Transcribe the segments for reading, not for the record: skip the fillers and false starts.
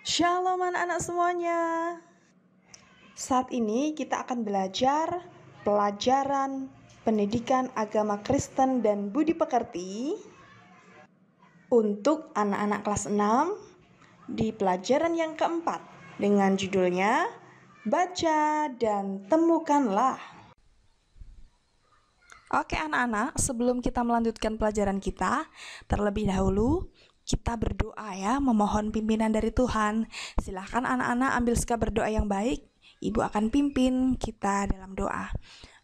Shalom anak-anak semuanya. Saat ini kita akan belajar pelajaran pendidikan agama Kristen dan budi pekerti untuk anak-anak kelas 6 di pelajaran yang keempat dengan judulnya Baca dan Temukanlah. Oke anak-anak, sebelum kita melanjutkan pelajaran kita, terlebih dahulu kita berdoa ya, memohon pimpinan dari Tuhan. Silahkan anak-anak ambil sikap berdoa yang baik. Ibu akan pimpin kita dalam doa.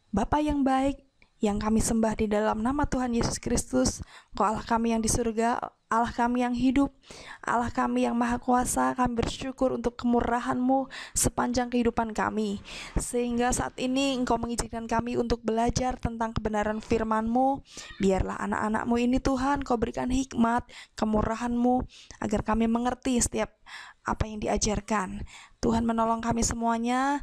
Bapa yang baik, yang kami sembah di dalam nama Tuhan Yesus Kristus, Engkau Allah kami yang di surga, Allah kami yang hidup, Allah kami yang maha kuasa. Kami bersyukur untuk kemurahan-Mu sepanjang kehidupan kami, sehingga saat ini Engkau mengizinkan kami untuk belajar tentang kebenaran firman-Mu. Biarlah anak-anak-Mu ini Tuhan, Kau berikan hikmat, kemurahan-Mu, agar kami mengerti setiap apa yang diajarkan. Tuhan menolong kami semuanya,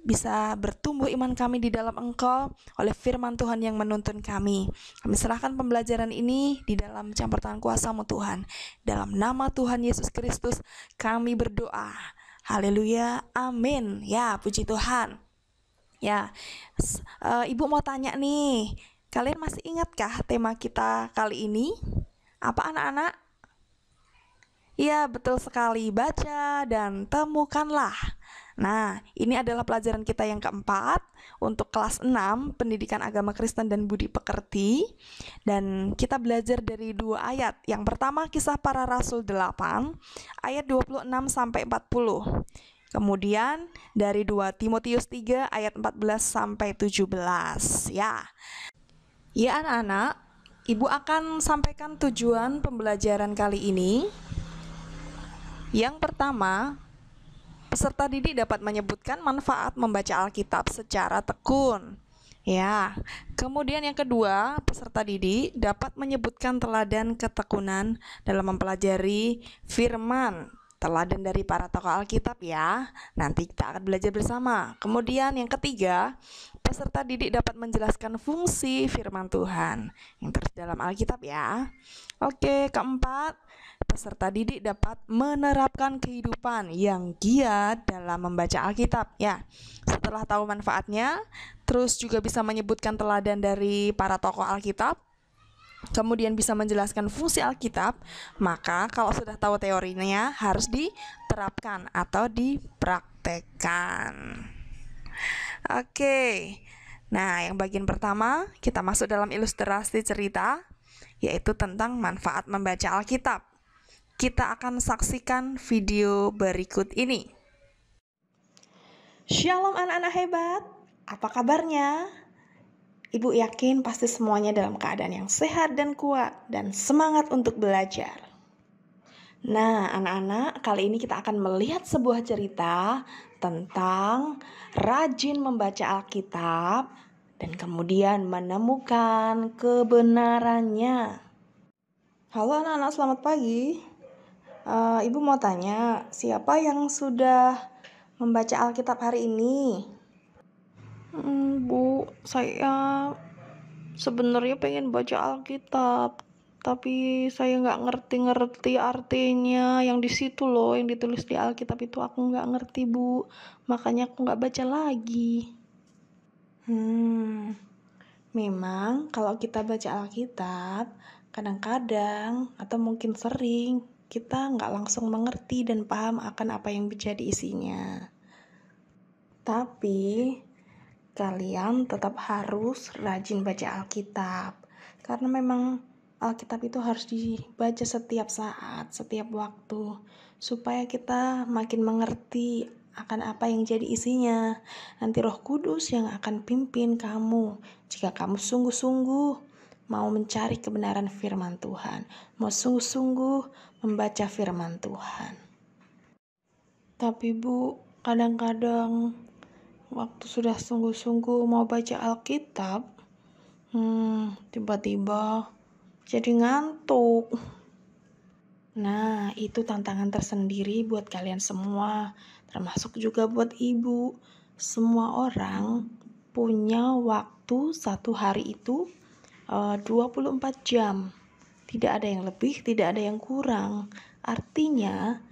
bisa bertumbuh iman kami di dalam Engkau oleh firman Tuhan yang menuntun kami. Kami serahkan pembelajaran ini di dalam campur tangan kuasa-Mu Tuhan. Dalam nama Tuhan Yesus Kristus kami berdoa. Haleluya, amin. Ya, puji Tuhan. Ya, Ibu mau tanya nih, kalian masih ingatkah tema kita kali ini? Apa anak-anak? Ya, betul sekali, baca dan temukanlah. Nah, ini adalah pelajaran kita yang keempat untuk kelas 6, Pendidikan Agama Kristen dan Budi Pekerti. Dan kita belajar dari dua ayat. Yang pertama, Kisah Para Rasul 8, ayat 26-40. Kemudian dari 2 Timotius 3, ayat 14-17. Ya anak-anak, Ibu akan sampaikan tujuan pembelajaran kali ini. Yang pertama, peserta didik dapat menyebutkan manfaat membaca Alkitab secara tekun. Ya, kemudian yang kedua, peserta didik dapat menyebutkan teladan ketekunan dalam mempelajari firman, teladan dari para tokoh Alkitab ya. Nanti kita akan belajar bersama. Kemudian yang ketiga, peserta didik dapat menjelaskan fungsi firman Tuhan yang terdapat dalam Alkitab ya. Oke, keempat, peserta didik dapat menerapkan kehidupan yang giat dalam membaca Alkitab ya. Setelah tahu manfaatnya, terus juga bisa menyebutkan teladan dari para tokoh Alkitab, kemudian bisa menjelaskan fungsi Alkitab, maka kalau sudah tahu teorinya harus diterapkan atau dipraktekkan. Oke. Nah, yang bagian pertama kita masuk dalam ilustrasi cerita, yaitu tentang manfaat membaca Alkitab. Kita akan saksikan video berikut ini. Shalom anak-anak hebat, apa kabarnya? Ibu yakin pasti semuanya dalam keadaan yang sehat dan kuat dan semangat untuk belajar. Nah anak-anak, kali ini kita akan melihat sebuah cerita tentang rajin membaca Alkitab dan kemudian menemukan kebenarannya. Halo anak-anak, selamat pagi. Ibu mau tanya, siapa yang sudah membaca Alkitab hari ini? Bu, saya sebenarnya pengen baca Alkitab, tapi saya nggak ngerti artinya yang di situ loh, yang ditulis di Alkitab itu aku nggak ngerti Bu, makanya aku nggak baca lagi. Memang kalau kita baca Alkitab, kadang-kadang atau mungkin sering kita nggak langsung mengerti dan paham akan apa yang menjadi isinya. Tapi kalian tetap harus rajin baca Alkitab, karena memang Alkitab itu harus dibaca setiap saat, setiap waktu, supaya kita makin mengerti akan apa yang jadi isinya. Nanti Roh Kudus yang akan pimpin kamu jika kamu sungguh-sungguh mau mencari kebenaran firman Tuhan, mau sungguh-sungguh membaca firman Tuhan. Tapi Bu, kadang-kadang waktu sudah sungguh-sungguh mau baca Alkitab, tiba-tiba jadi ngantuk. Nah, itu tantangan tersendiri buat kalian semua, termasuk juga buat ibu. Semua orang punya waktu satu hari itu 24 jam. Tidak ada yang lebih, tidak ada yang kurang. Artinya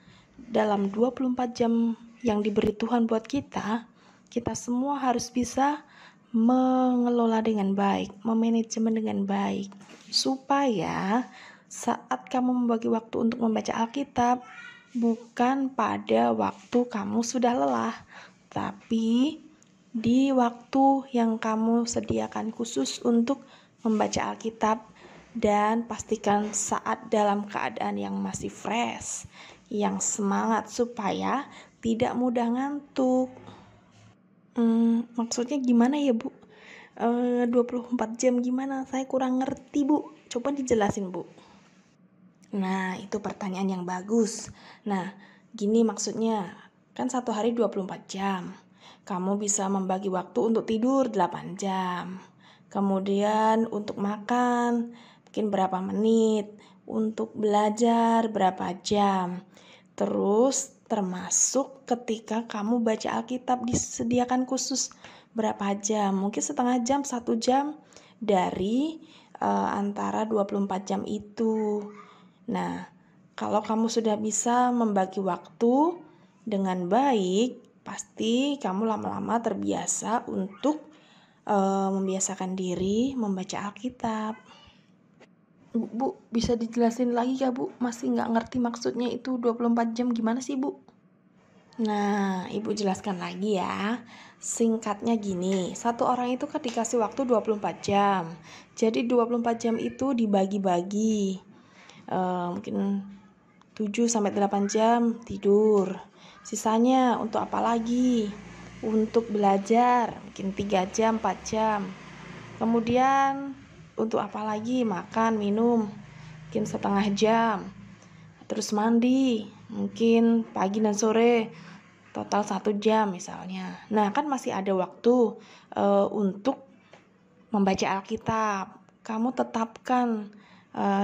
dalam 24 jam yang diberi Tuhan buat kita, kita semua harus bisa mengelola dengan baik, memanajemen dengan baik, supaya saat kamu membagi waktu untuk membaca Alkitab, bukan pada waktu kamu sudah lelah, tapi di waktu yang kamu sediakan khusus untuk membaca Alkitab, dan pastikan saat dalam keadaan yang masih fresh, yang semangat, supaya tidak mudah ngantuk. Maksudnya gimana ya, Bu? 24 jam gimana? Saya kurang ngerti, Bu. Coba dijelasin, Bu. Nah, itu pertanyaan yang bagus. Nah, gini maksudnya. Kan satu hari 24 jam. Kamu bisa membagi waktu untuk tidur 8 jam. Kemudian untuk makan mungkin berapa menit. Untuk belajar berapa jam. Terus termasuk ketika kamu baca Alkitab disediakan khusus berapa jam. Mungkin setengah jam, 1 jam dari antara 24 jam itu. Nah, kalau kamu sudah bisa membagi waktu dengan baik, pasti kamu lama-lama terbiasa untuk membiasakan diri membaca Alkitab. Bu, bisa dijelasin lagi ya, Bu? Masih nggak ngerti maksudnya itu 24 jam gimana sih, Bu? Nah, Ibu jelaskan lagi ya. Singkatnya gini, satu orang itu kan dikasih waktu 24 jam. Jadi 24 jam itu dibagi-bagi. Mungkin 7-8 jam tidur. Sisanya untuk apa lagi? Untuk belajar, mungkin 3 jam, 4 jam. Kemudian untuk apa lagi? Makan, minum, mungkin setengah jam. Terus mandi, mungkin pagi dan sore, total 1 jam misalnya. Nah, kan masih ada waktu untuk membaca Alkitab. Kamu tetapkan,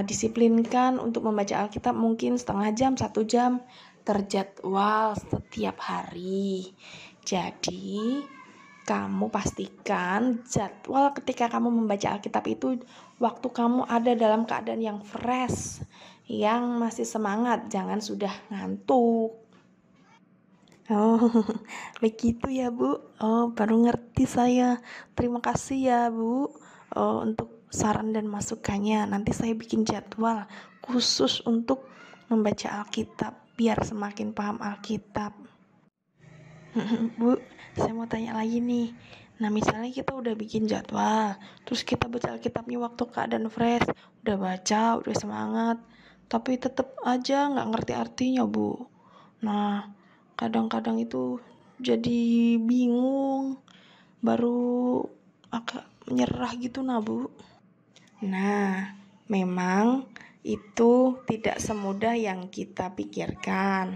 disiplinkan untuk membaca Alkitab mungkin setengah jam, 1 jam, terjadwal setiap hari. Jadi kamu pastikan jadwal ketika kamu membaca Alkitab itu waktu kamu ada dalam keadaan yang fresh, yang masih semangat, jangan sudah ngantuk. Oh, begitu ya, Bu. Oh, baru ngerti saya. Terima kasih ya, Bu, untuk saran dan masukannya. Nanti saya bikin jadwal khusus untuk membaca Alkitab biar semakin paham Alkitab. Bu, saya mau tanya lagi nih. Nah, misalnya kita udah bikin jadwal, terus kita baca Alkitabnya waktu keadaan fresh, udah baca, udah semangat, tapi tetap aja nggak ngerti artinya, Bu. Nah, kadang-kadang itu jadi bingung, baru agak menyerah gitu, nah, Bu. Nah, memang itu tidak semudah yang kita pikirkan.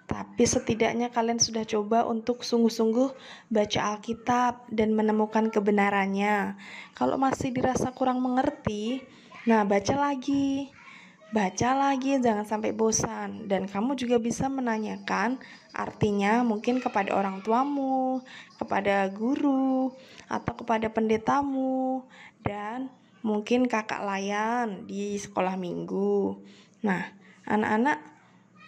Tapi setidaknya kalian sudah coba untuk sungguh-sungguh baca Alkitab dan menemukan kebenarannya. Kalau masih dirasa kurang mengerti, nah baca lagi, jangan sampai bosan. Dan kamu juga bisa menanyakan artinya mungkin kepada orang tuamu, kepada guru, atau kepada pendetamu, dan mungkin kakak layan di sekolah minggu. Nah, anak-anak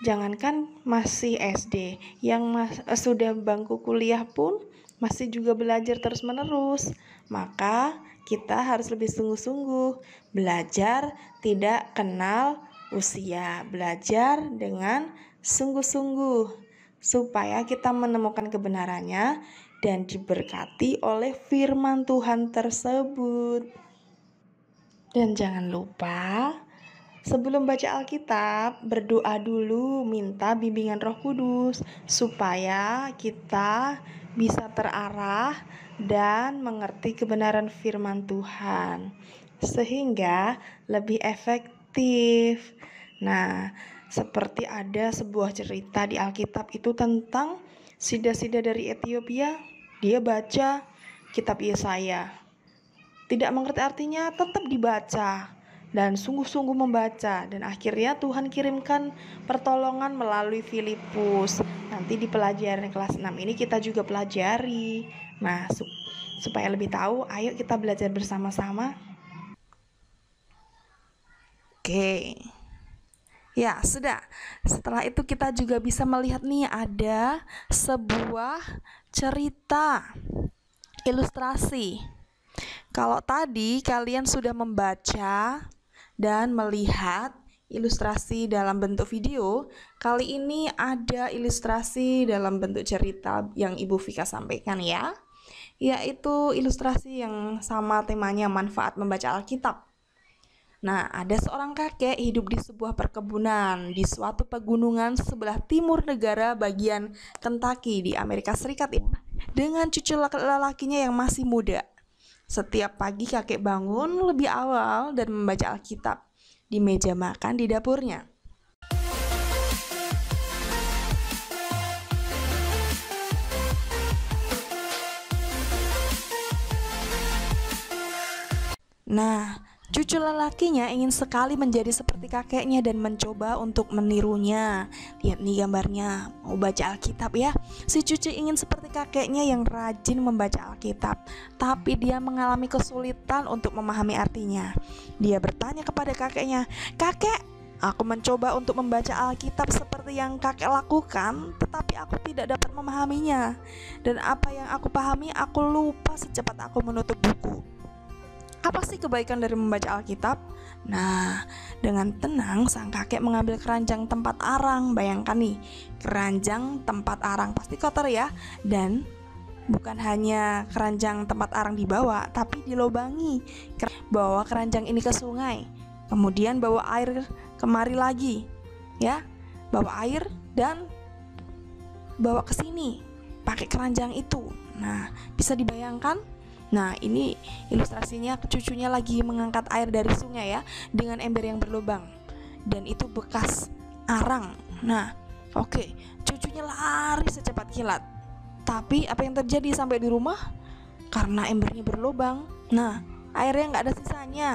jangankan masih SD, yang sudah bangku kuliah pun masih juga belajar terus-menerus. Maka kita harus lebih sungguh-sungguh belajar, tidak kenal usia, belajar dengan sungguh-sungguh supaya kita menemukan kebenarannya dan diberkati oleh firman Tuhan tersebut. Dan jangan lupa sebelum baca Alkitab, berdoa dulu, minta bimbingan Roh Kudus supaya kita bisa terarah dan mengerti kebenaran firman Tuhan sehingga lebih efektif. Nah, seperti ada sebuah cerita di Alkitab itu tentang sida-sida dari Ethiopia. Dia baca kitab Yesaya, tidak mengerti artinya, tetap dibaca dan sungguh-sungguh membaca, dan akhirnya Tuhan kirimkan pertolongan melalui Filipus. Nanti di pelajaran kelas 6 ini kita juga pelajari. Nah, supaya lebih tahu, ayo kita belajar bersama-sama. Oke. Ya, sudah. Setelah itu kita juga bisa melihat nih ada sebuah cerita ilustrasi. Kalau tadi kalian sudah membaca dan melihat ilustrasi dalam bentuk video, kali ini ada ilustrasi dalam bentuk cerita yang Ibu Vika sampaikan ya, yaitu ilustrasi yang sama temanya manfaat membaca Alkitab. Nah, ada seorang kakek hidup di sebuah perkebunan di suatu pegunungan sebelah timur negara bagian Kentucky di Amerika Serikat ya, dengan cucu lelakinya yang masih muda. Setiap pagi kakek bangun lebih awal dan membaca Alkitab di meja makan di dapurnya. Nah, cucu lelakinya ingin sekali menjadi seperti kakeknya dan mencoba untuk menirunya. Lihat nih gambarnya, mau baca Alkitab ya. Si cucu ingin seperti kakeknya yang rajin membaca Alkitab, tapi dia mengalami kesulitan untuk memahami artinya. Dia bertanya kepada kakeknya, "Kakek, aku mencoba untuk membaca Alkitab seperti yang kakek lakukan, tetapi aku tidak dapat memahaminya. Dan apa yang aku pahami, aku lupa secepat aku menutup buku. Apa sih kebaikan dari membaca Alkitab?" Nah, dengan tenang sang kakek mengambil keranjang tempat arang. Bayangkan nih, keranjang tempat arang pasti kotor ya. Dan bukan hanya keranjang tempat arang dibawa, tapi dilobangi. Bawa keranjang ini ke sungai. Kemudian bawa air kemari lagi. Ya, bawa air dan bawa ke sini pakai keranjang itu. Nah, bisa dibayangkan? Nah, ini ilustrasinya cucunya lagi mengangkat air dari sungai ya, dengan ember yang berlubang. Dan itu bekas arang. Nah, oke, cucunya lari secepat kilat. Tapi apa yang terjadi sampai di rumah? Karena embernya berlubang, nah, airnya nggak ada sisanya.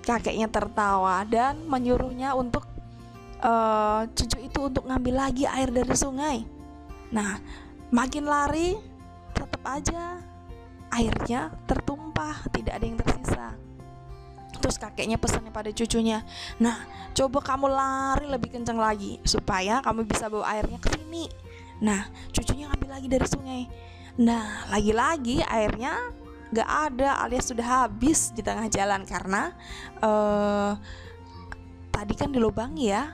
Kakeknya tertawa dan menyuruhnya untuk cucu itu untuk ngambil lagi air dari sungai. Nah, makin lari, tetap aja airnya tertumpah, tidak ada yang tersisa. Terus kakeknya pesannya pada cucunya, "Nah, coba kamu lari lebih kencang lagi supaya kamu bisa bawa airnya ke sini." Nah, cucunya ngambil lagi dari sungai. Nah, lagi-lagi airnya gak ada alias sudah habis di tengah jalan karena tadi kan dilubangi ya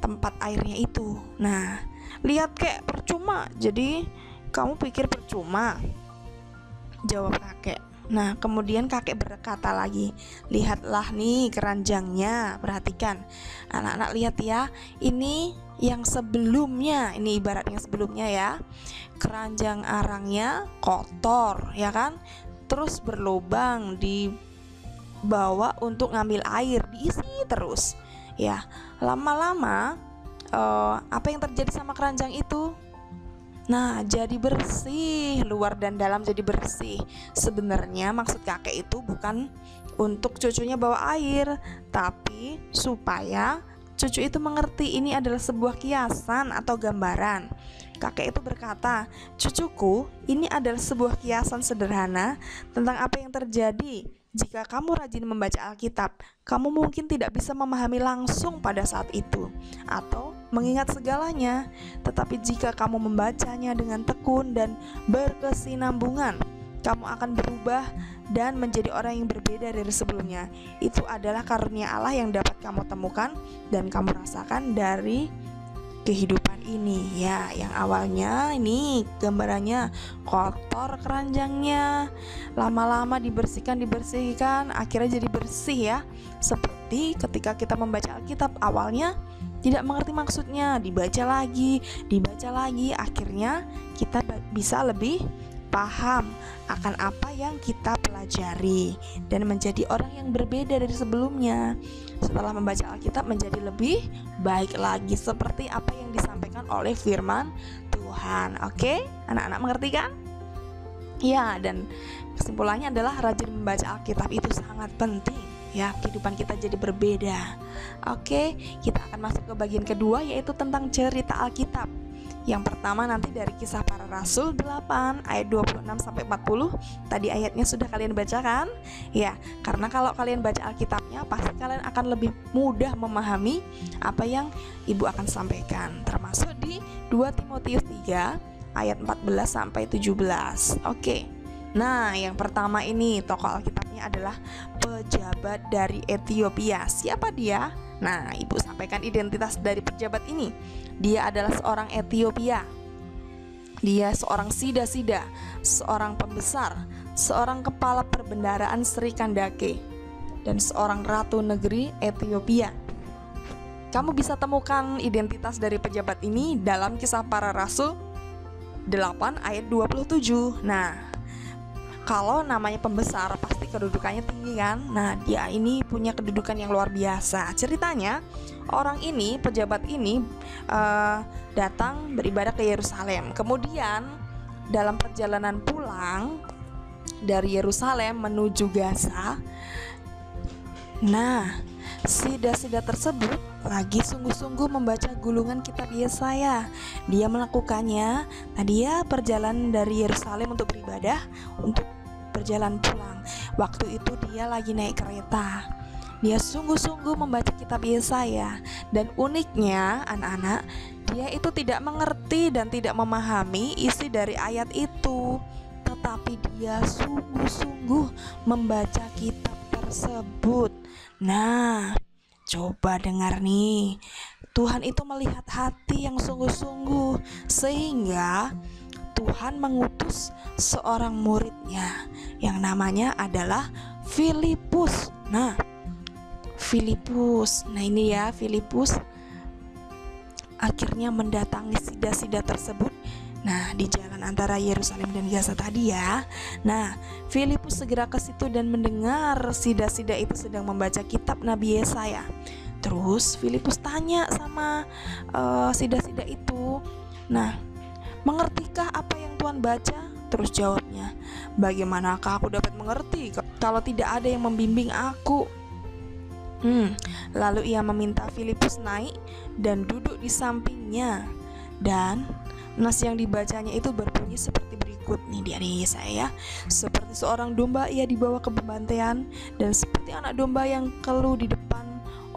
tempat airnya itu. Nah, lihat kayak percuma. Jadi kamu pikir percuma? Jawab kakek. Nah, kemudian kakek berkata lagi, "Lihatlah nih keranjangnya, perhatikan. Anak-anak lihat ya, ini yang sebelumnya, ini ibarat yang sebelumnya ya. Keranjang arangnya kotor, ya kan? Terus berlubang, dibawa untuk ngambil air, diisi terus. Ya, lama-lama apa yang terjadi sama keranjang itu? Nah, jadi bersih, luar dan dalam jadi bersih. Sebenarnya maksud kakek itu bukan untuk cucunya bawa air, tapi supaya cucu itu mengerti ini adalah sebuah kiasan atau gambaran. Kakek itu berkata, "Cucuku, ini adalah sebuah kiasan sederhana tentang apa yang terjadi. Jika kamu rajin membaca Alkitab, kamu mungkin tidak bisa memahami langsung pada saat itu atau mengingat segalanya. Tetapi jika kamu membacanya dengan tekun dan berkesinambungan, kamu akan berubah dan menjadi orang yang berbeda dari sebelumnya. Itu adalah karunia Allah yang dapat kamu temukan dan kamu rasakan dari kehidupan ini." Ya, yang awalnya ini gambarannya kotor keranjangnya, lama-lama dibersihkan, akhirnya jadi bersih ya. Seperti ketika kita membaca Alkitab, awalnya tidak mengerti maksudnya, dibaca lagi, akhirnya kita bisa lebih paham akan apa yang kita pelajari dan menjadi orang yang berbeda dari sebelumnya. Setelah membaca Alkitab menjadi lebih baik lagi seperti apa yang disampaikan oleh firman Tuhan. Oke, anak-anak mengerti kan? Ya, dan kesimpulannya adalah rajin membaca Alkitab itu sangat penting ya, kehidupan kita jadi berbeda. Oke, kita akan masuk ke bagian kedua, yaitu tentang cerita Alkitab. Yang pertama nanti dari Kisah Para Rasul 8 ayat 26 sampai 40. Tadi ayatnya sudah kalian baca kan? Ya, karena kalau kalian baca Alkitabnya pasti kalian akan lebih mudah memahami apa yang Ibu akan sampaikan. Termasuk di 2 Timotius 3 ayat 14 sampai 17. Oke. Nah, yang pertama ini tokoh Alkitabnya adalah pejabat dari Ethiopia. Siapa dia? Nah, Ibu sampaikan identitas dari pejabat ini. Dia adalah seorang Ethiopia. Dia seorang sida-sida, seorang pembesar, seorang kepala perbendaharaan Sri Kandake, dan seorang ratu negeri Ethiopia. Kamu bisa temukan identitas dari pejabat ini dalam Kisah Para Rasul 8 ayat 27. Nah, kalau namanya pembesar pasti kedudukannya tinggi kan? Nah, dia ini punya kedudukan yang luar biasa. Ceritanya, orang ini, pejabat ini datang beribadah ke Yerusalem. Kemudian dalam perjalanan pulang dari Yerusalem menuju Gaza, nah, sida-sida tersebut lagi sungguh-sungguh membaca gulungan kitab Yesaya. Dia melakukannya. Tadi ya perjalanan dari Yerusalem untuk beribadah, untuk berjalan pulang. Waktu itu dia lagi naik kereta. Dia sungguh-sungguh membaca kitab Yesaya. Dan uniknya anak-anak, dia itu tidak mengerti dan tidak memahami isi dari ayat itu, tetapi dia sungguh-sungguh membaca kitab tersebut. Nah, coba dengar nih, Tuhan itu melihat hati yang sungguh-sungguh, sehingga Tuhan mengutus seorang muridnya yang namanya adalah Filipus. Nah, ini ya, Filipus akhirnya mendatangi sida-sida tersebut. Nah, di jalan antara Yerusalem dan Gaza tadi ya. Nah, Filipus segera ke situ dan mendengar sida-sida itu sedang membaca kitab Nabi Yesaya. Terus Filipus tanya sama sida-sida itu, "Nah, mengertikah apa yang Tuhan baca?" Terus jawabnya, "Bagaimanakah aku dapat mengerti kalau tidak ada yang membimbing aku?" Lalu ia meminta Filipus naik dan duduk di sampingnya. Dan nas yang dibacanya itu berbunyi seperti berikut nih dari Yesaya. "Seperti seorang domba ia dibawa ke pembantaian, dan seperti anak domba yang keluh di depan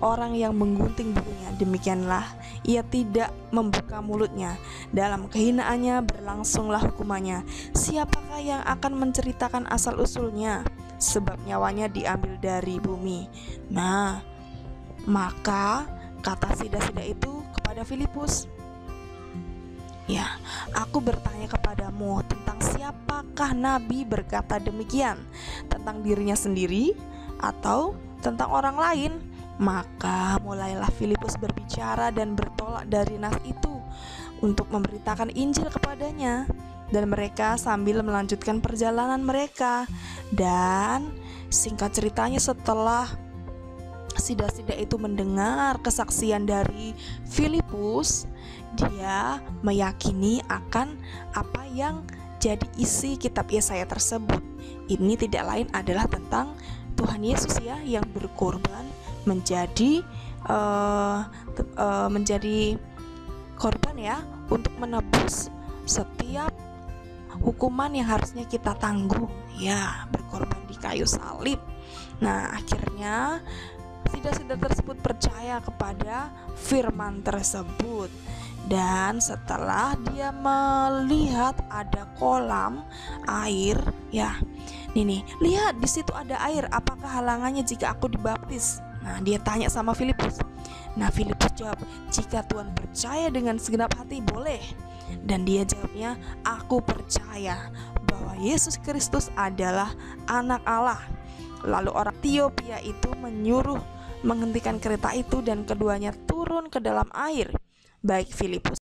orang yang menggunting bulunya, demikianlah ia tidak membuka mulutnya. Dalam kehinaannya berlangsunglah hukumannya. Siapakah yang akan menceritakan asal-usulnya? Sebab nyawanya diambil dari bumi." Nah, maka kata sida-sida itu kepada Filipus, "Ya, aku bertanya kepadamu tentang siapakah nabi berkata demikian, tentang dirinya sendiri atau tentang orang lain?" Maka mulailah Filipus berbicara dan bertolak dari nas itu untuk memberitakan Injil kepadanya. Dan mereka sambil melanjutkan perjalanan mereka. Dan singkat ceritanya, setelah sida-sida itu mendengar kesaksian dari Filipus, dia meyakini akan apa yang jadi isi kitab Yesaya tersebut. Ini tidak lain adalah tentang Tuhan Yesus ya, yang berkorban menjadi korban ya, untuk menebus setiap hukuman yang harusnya kita tanggung ya, berkorban di kayu salib. Nah, akhirnya sida-sida tersebut percaya kepada firman tersebut. Dan setelah dia melihat ada kolam air, ya, nih, lihat di situ ada air, apakah halangannya jika aku dibaptis? Nah, dia tanya sama Filipus. Nah, Filipus jawab, "Jika Tuhan percaya dengan segenap hati, boleh." Dan dia jawabnya, "Aku percaya bahwa Yesus Kristus adalah anak Allah." Lalu orang Ethiopia itu menyuruh menghentikan kereta itu dan keduanya turun ke dalam air, baik Filipus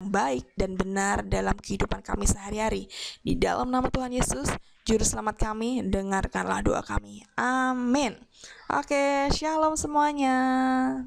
yang baik dan benar dalam kehidupan kami sehari-hari. Di dalam nama Tuhan Yesus, Juru Selamat kami, dengarkanlah doa kami. Amin. Oke, shalom semuanya.